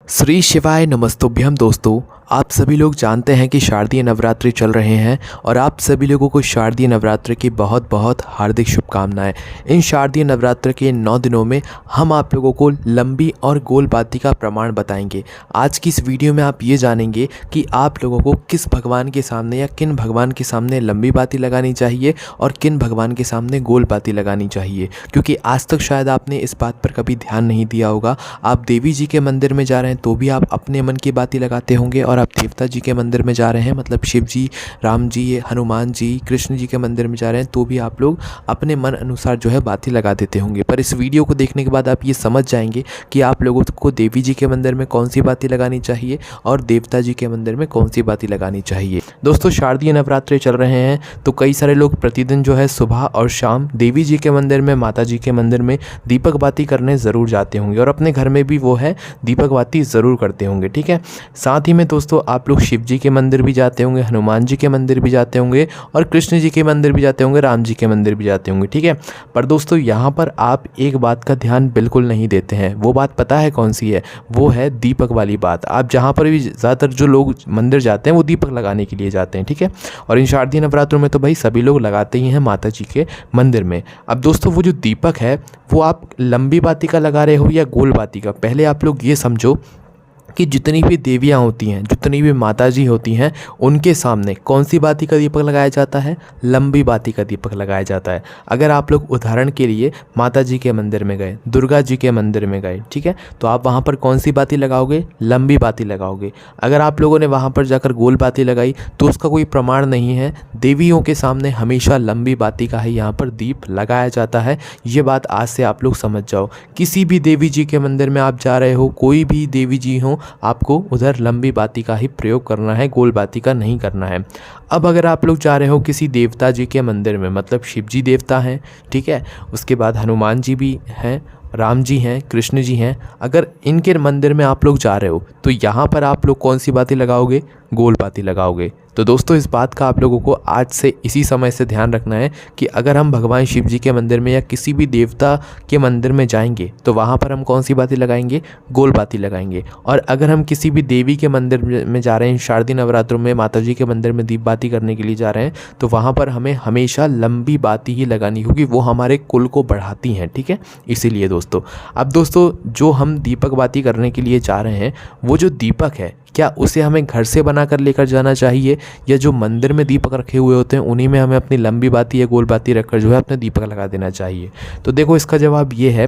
श्री शिवाय नमस्तुभ्यम दोस्तों। आप सभी लोग जानते हैं कि शारदीय नवरात्रि चल रहे हैं और आप सभी लोगों को शारदीय नवरात्रि की बहुत बहुत हार्दिक शुभकामनाएं। इन शारदीय नवरात्रि के 9 दिनों में हम आप लोगों को लंबी और गोल बाती का प्रमाण बताएंगे। आज की इस वीडियो में आप ये जानेंगे कि आप लोगों को किस भगवान के सामने या किन भगवान के सामने लंबी बाती लगानी चाहिए और किन भगवान के सामने गोल बाती लगानी चाहिए, क्योंकि आज तक शायद आपने इस बात पर कभी ध्यान नहीं दिया होगा। आप देवी जी के मंदिर में जा रहे हैं तो भी आप अपने मन की बाती लगाते होंगे, और आप देवता जी के मंदिर में जा रहे हैं मतलब शिव जी, राम जी, हनुमान जी, कृष्ण जी के मंदिर में जा रहे हैं तो भी आप लोग अपने मन अनुसार जो है बाती लगा देते होंगे। पर इस वीडियो को देखने के बाद आप ये समझ जाएंगे कि आप लोगों को देवी जी के मंदिर में कौन सी बाती लगानी चाहिए और देवता जी के मंदिर में कौन सी बाती लगानी चाहिए। दोस्तों, शारदीय नवरात्रि चल रहे हैं तो कई सारे लोग प्रतिदिन जो है सुबह और शाम देवी जी के मंदिर में, माता जी के मंदिर में दीपक बाती करने ज़रूर जाते होंगे और अपने घर में भी वो है दीपक बाती ज़रूर करते होंगे। ठीक है, साथ ही में दोस्तों आप लोग शिव जी के मंदिर भी जाते होंगे, हनुमान जी के मंदिर भी जाते होंगे और कृष्ण जी के मंदिर भी जाते होंगे, राम जी के मंदिर भी जाते होंगे। ठीक है, पर दोस्तों यहाँ पर आप एक बात का ध्यान बिल्कुल नहीं देते हैं। वो बात पता है कौन सी है? वो है दीपक वाली बात। आप जहाँ पर भी ज़्यादातर जो लोग मंदिर जाते हैं वो दीपक लगाने के लिए जाते हैं। ठीक है, और इन शारदीय नवरात्रों में तो भाई सभी लोग लगाते ही हैं माता जी के मंदिर में। अब दोस्तों वो जो दीपक है वो आप लंबी बाती का लगा रहे हो या गोल बाती का, पहले आप लोग ये समझो कि जितनी भी देवियाँ होती हैं, जितनी भी माता जी होती हैं, उनके सामने कौन सी बाती का दीपक लगाया जाता है? लंबी बाती का दीपक लगाया जाता है। अगर आप लोग उदाहरण के लिए माता जी के मंदिर में गए, दुर्गा जी के मंदिर में गए, ठीक है, तो आप वहाँ पर कौन सी बाती लगाओगे? लंबी बाती लगाओगे। अगर आप लोगों ने वहाँ पर जाकर गोल बाती लगाई तो उसका कोई प्रमाण नहीं है। देवियों के सामने हमेशा लंबी बाती का ही यहाँ पर दीप लगाया जाता है। ये बात आज से आप लोग समझ जाओ। किसी भी देवी जी के मंदिर में आप जा रहे हो, कोई भी देवी जी हो, आपको उधर लंबी बाती का ही प्रयोग करना है, गोल बाती का नहीं करना है। अब अगर आप लोग जा रहे हो किसी देवता जी के मंदिर में, मतलब शिव जी देवता हैं, ठीक है, उसके बाद हनुमान जी भी हैं, राम जी हैं, कृष्ण जी हैं, अगर इनके मंदिर में आप लोग जा रहे हो तो यहाँ पर आप लोग कौन सी बाती लगाओगे? गोल बाती लगाओगे। तो दोस्तों इस बात का आप लोगों को आज से इसी समय से ध्यान रखना है कि अगर हम भगवान शिव जी के मंदिर में या किसी भी देवता के मंदिर में जाएंगे तो वहाँ पर हम कौन सी बाती लगाएंगे? गोल बाती लगाएंगे। और अगर हम किसी भी देवी के मंदिर में जा रहे हैं, शारदीय नवरात्रों में माता जी के मंदिर में दीप बाती करने के लिए जा रहे हैं, तो वहाँ पर हमें हमेशा लंबी बाती ही लगानी होगी। वो हमारे कुल को बढ़ाती हैं। ठीक है, इसीलिए दोस्तों अब दोस्तों जो हम दीपक बाती करने के लिए जा रहे हैं, वो जो दीपक है क्या उसे हमें घर से बना कर लेकर जाना चाहिए, या जो मंदिर में दीपक रखे हुए होते हैं उन्हीं में हमें अपनी लंबी बाती या गोल बाती रखकर जो है अपने दीपक लगा देना चाहिए? तो देखो इसका जवाब ये है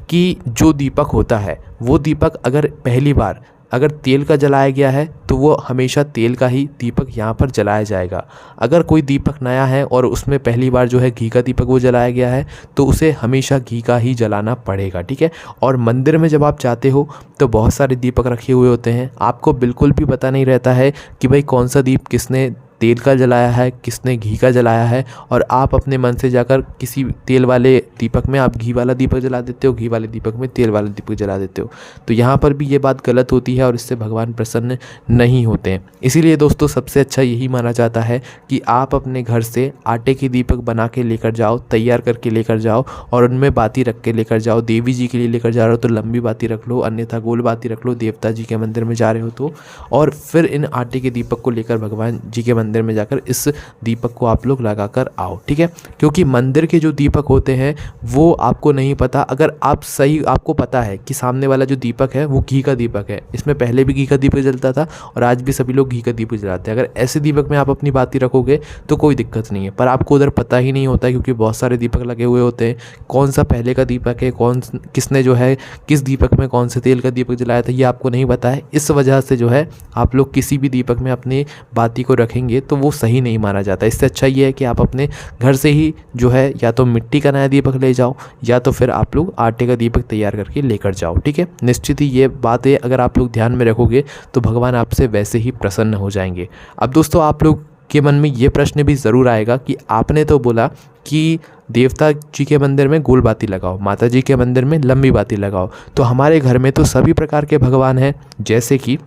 कि जो दीपक होता है वो दीपक अगर पहली बार अगर तेल का जलाया गया है तो वो हमेशा तेल का ही दीपक यहाँ पर जलाया जाएगा। अगर कोई दीपक नया है और उसमें पहली बार जो है घी का दीपक वो जलाया गया है तो उसे हमेशा घी का ही जलाना पड़ेगा। ठीक है, और मंदिर में जब आप जाते हो तो बहुत सारे दीपक रखे हुए होते हैं, आपको बिल्कुल भी पता नहीं रहता है कि भाई कौन सा दीप किसने तेल का जलाया है, किसने घी का जलाया है, और आप अपने मन से जाकर किसी तेल वाले दीपक में आप घी वाला दीपक जला देते हो, घी वाले दीपक में तेल वाला दीपक जला देते हो। तो यहाँ पर भी ये बात गलत होती है और इससे भगवान प्रसन्न नहीं होते हैं। इसीलिए दोस्तों सबसे अच्छा यही माना जाता है कि आप अपने घर से आटे के दीपक बना के लेकर जाओ, तैयार करके लेकर जाओ और उनमें बाती रख के लेकर जाओ। देवी जी के लिए लेकर जा रहे हो तो लंबी बाती रख लो, अन्यथा गोल बाती रख लो देवता जी के मंदिर में जा रहे हो तो। और फिर इन आटे के दीपक को लेकर भगवान जी के मंदिर में जाकर इस दीपक को आप लोग लगाकर आओ। ठीक है, क्योंकि मंदिर के जो दीपक होते हैं वो आपको नहीं पता। अगर आप सही आपको पता है कि सामने वाला जो दीपक है वो घी का दीपक है, इसमें पहले भी घी का दीपक जलता था और आज भी सभी लोग घी का दीपक जलाते हैं, अगर ऐसे दीपक में आप अपनी बाती रखोगे तो कोई दिक्कत नहीं है। पर आपको उधर पता ही नहीं होता क्योंकि बहुत सारे दीपक लगे हुए होते हैं, कौन सा पहले का दीपक है, कौन किसने जो है किस दीपक में कौन से तेल का दीपक जलाया था, ये आपको नहीं पता है। इस वजह से जो है आप लोग किसी भी दीपक में अपनी बाती को रखेंगे तो वो सही नहीं माना जाता। इससे अच्छा ये है कि आप अपने घर से ही जो है या तो मिट्टी का नया दीपक ले जाओ या तो फिर आप लोग आटे का दीपक तैयार करके लेकर जाओ। ठीक है, निश्चित ही ये बातें अगर आप लोग ध्यान में रखोगे तो भगवान आपसे वैसे ही प्रसन्न हो जाएंगे। अब दोस्तों आप लोग के मन में ये प्रश्न भी ज़रूर आएगा कि आपने तो बोला कि देवता जी के मंदिर में गोल बाती लगाओ, माता जी के मंदिर में लंबी बाती लगाओ, तो हमारे घर में तो सभी प्रकार के भगवान हैं, जैसे कि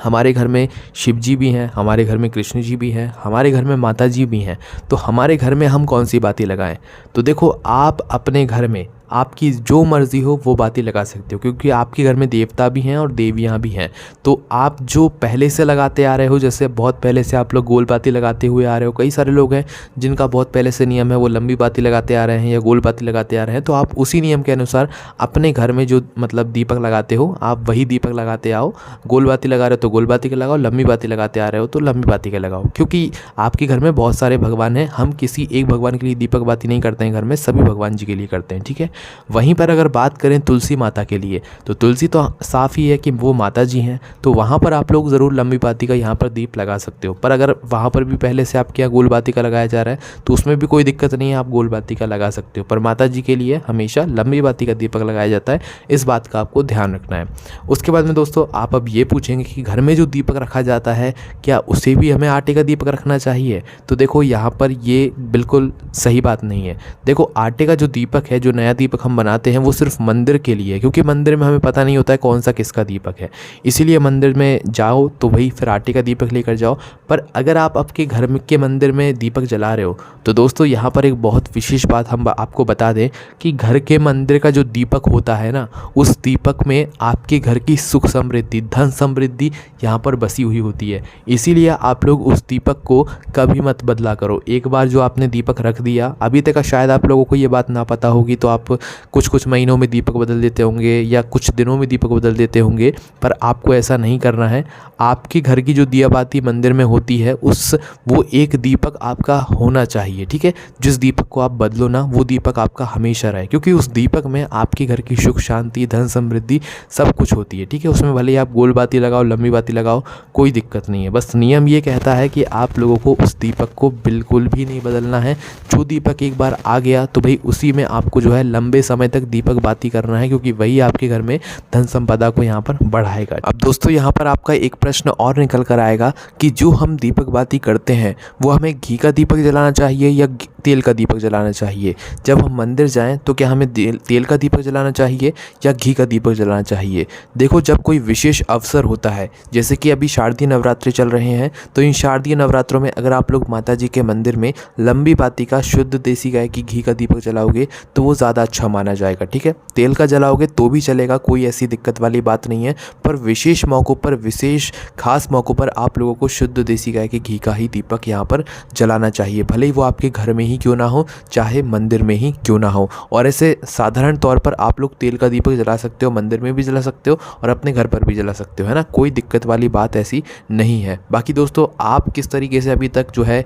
हमारे घर में शिव जी भी हैं, हमारे घर में कृष्ण जी भी हैं, हमारे घर में माता जी भी हैं, तो हमारे घर में हम कौन सी बाती लगाएं? तो देखो आप अपने घर में आपकी जो मर्ज़ी हो वो बाती लगा सकते हो, क्योंकि आपके घर में देवता भी हैं और देवियाँ भी हैं। तो आप जो पहले से लगाते आ रहे हो, जैसे बहुत पहले से आप लोग गोल बाती लगाते हुए आ रहे हो, कई सारे लोग हैं जिनका बहुत पहले से नियम है, वो लंबी बाती लगाते आ रहे हैं या गोल बाती लगाते आ रहे हैं, तो आप उसी नियम के अनुसार अपने घर में जो मतलब दीपक लगाते हो आप वही दीपक लगाते आओ। गोल बाती लगा रहे हो तो गोल बाती का लगाओ, लंबी बाती लगाते आ रहे हो तो लंबी बाती का लगाओ, क्योंकि आपके घर में बहुत सारे भगवान हैं। हम किसी एक भगवान के लिए दीपक बाती नहीं करते हैं घर में, सभी भगवान जी के लिए करते हैं, ठीक है। वहीं पर अगर बात करें तुलसी माता के लिए, तो तुलसी तो साफ़ ही है कि वो माता जी हैं, तो वहाँ पर आप लोग ज़रूर लंबी बाती का यहाँ पर दीप लगा सकते हो। पर अगर वहाँ पर भी पहले से आपके यहाँ गोल बाती का लगाया जा रहा है तो उसमें भी कोई दिक्कत नहीं है, आप गोल बाती का लगा सकते हो। पर माता जी के लिए हमेशा लंबी बाती का दीपक लगाया जाता है, इस बात का आपको ध्यान रखना है। उसके बाद में दोस्तों आप अब ये पूछेंगे कि घर में जो दीपक रखा जाता है क्या उसे भी हमें आटे का दीपक रखना चाहिए? तो देखो यहाँ पर ये बिल्कुल सही बात नहीं है। देखो आटे का जो दीपक है, जो नया दीपक हम बनाते हैं वो सिर्फ मंदिर के लिए है, क्योंकि मंदिर में हमें पता नहीं होता है कौन सा किसका दीपक है, इसीलिए मंदिर में जाओ तो वही फिर आटे का दीपक लेकर जाओ। पर अगर आप आपके घर के मंदिर में दीपक जला रहे हो तो दोस्तों यहाँ पर एक बहुत विशेष बात हम आपको बता दें कि घर के मंदिर का जो दीपक होता है ना, उस दीपक में आपके घर की सुख समृद्धि, धन समृद्धि यहाँ पर बसी हुई होती है। इसीलिए आप लोग उस दीपक को कभी मत बदला करो। एक बार जो आपने दीपक रख दिया, अभी तक शायद आप लोगों को ये बात ना पता होगी, तो आप कुछ महीनों में दीपक बदल देते होंगे या कुछ दिनों में दीपक बदल देते होंगे, पर आपको ऐसा नहीं करना है। आपके घर की जो दिया बाती मंदिर में होती है वो एक दीपक आपका होना चाहिए, ठीक है। जिस दीपक को आप बदलो ना, वो दीपक आपका हमेशा रहे, क्योंकि उस दीपक में आपके घर की सुख शांति, धन समृद्धि सब कुछ होती है, ठीक है। उसमें भले ही आप गोल बाती लगाओ, लंबी बाती लगाओ, कोई दिक्कत नहीं है। बस नियम ये कहता है कि आप लोगों को उस दीपक को बिल्कुल भी नहीं बदलना है। जो दीपक एक बार आ गया तो भाई उसी में आपको जो है लंबे समय तक दीपक बाती करना है, क्योंकि वही आपके घर में धन संपदा को यहाँ पर बढ़ाएगा। अब दोस्तों यहाँ पर आपका एक प्रश्न और निकल कर आएगा कि जो हम दीपक बाती करते हैं वो हमें घी का दीपक जलाना चाहिए या तेल का दीपक जलाना चाहिए? जब हम मंदिर जाएं तो क्या हमें तेल का दीपक जलाना चाहिए या घी का दीपक जलाना चाहिए? देखो जब कोई विशेष अवसर होता है, जैसे कि अभी शारदीय नवरात्रि चल रहे हैं, तो इन शारदीय नवरात्रों में अगर आप लोग माता जी के मंदिर में लंबी बाती का शुद्ध देसी गाय की घी का दीपक जलाओगे तो वो ज़्यादा अच्छा माना जाएगा, ठीक है। तेल का जलाओगे तो भी चलेगा, कोई ऐसी दिक्कत वाली बात नहीं है, पर विशेष मौक़ों पर, विशेष खास मौक़ों पर आप लोगों को शुद्ध देसी गाय के घी का ही दीपक यहाँ पर जलाना चाहिए, भले ही वो आपके घर में ही क्यों ना हो, चाहे मंदिर में ही क्यों ना हो। और ऐसे साधारण तौर पर आप लोग तेल का दीपक जला सकते हो, मंदिर में भी जला सकते हो और अपने घर पर भी जला सकते हो, है ना, कोई दिक्कत वाली बात ऐसी नहीं है। बाकी दोस्तों आप किस तरीके से अभी तक जो है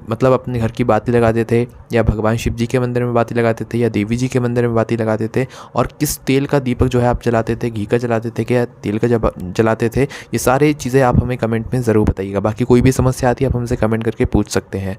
मतलब अपने घर की बाती लगाते थे, या भगवान शिव जी के मंदिर में बाती लगाते थे या देवी जी के मंदिर में बाती लगाते थे, और किस तेल का दीपक जो है आप जलाते थे, घी का जलाते थे क्या तेल का जलाते थे, ये सारी चीज़ें आप हमें कमेंट में ज़रूर बताइएगा। बाकी कोई भी समस्या आती है आप हमसे कमेंट करके पूछ सकते हैं।